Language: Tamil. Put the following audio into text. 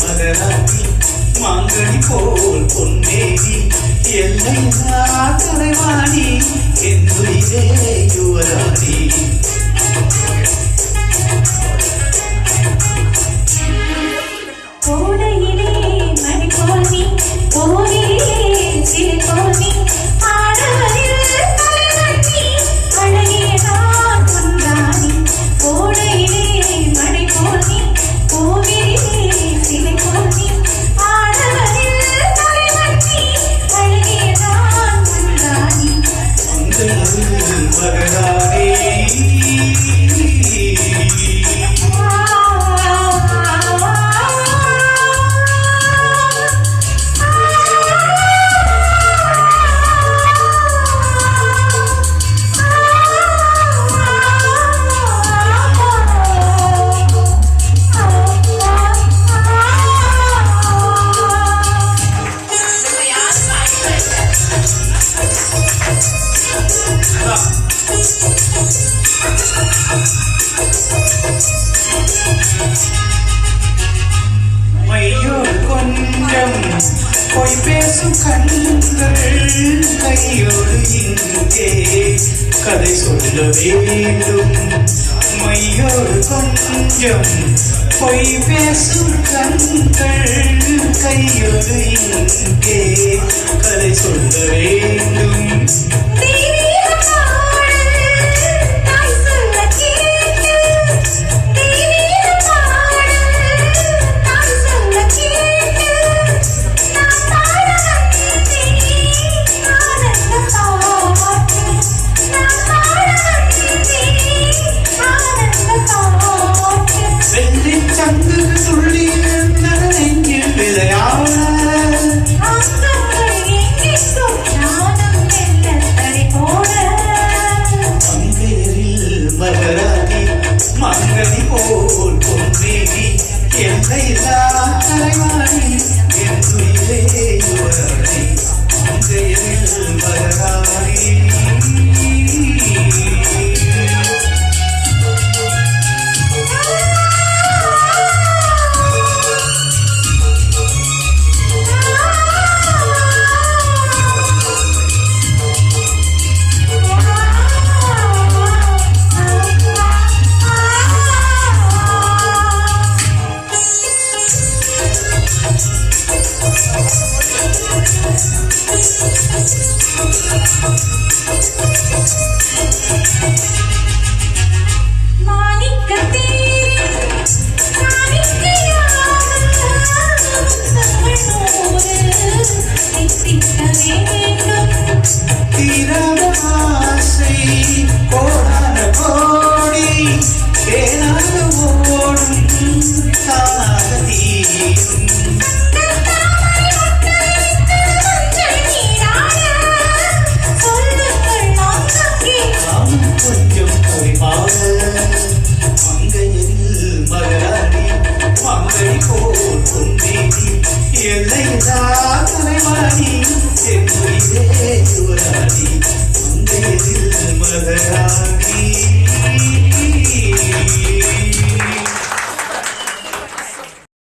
மகராணி மாங்கனி போல் பொன்னேரி எல்லை தலைவாணி என் உயிரே யுவராணி கோடையிலே மணி போல் நீ கோவிலே சிறு போல் நீ ஆடவரில் தலைவட்டி அழகிய நான் கொண்டாடி கோடையிலே மணி போல் நீ கோவிலே சிறு போல் நீ ஆடவரில் தலைவட்டி அழகிய நான் கொண்டாடி மகராணி மையோடு கொஞ்சம் பொய் பேசும் கண்கள் கையோடு இங்கே கதை சொல்ல வேண்டும் மையோடு கொஞ்சம் பொய் பேசும் கண்கள் கையோடு இங்கே கதை சொல்ல வேண்டும் மங்கனி போல் பொன்னேரி எல்லையில்லா தலைவாணி என் உயிரே யுவராணி மங்கையரில் மகராணி எல்லையில்லா தலைவாணி என் உயிரே யுவராணி மங்கையரில் மகராணி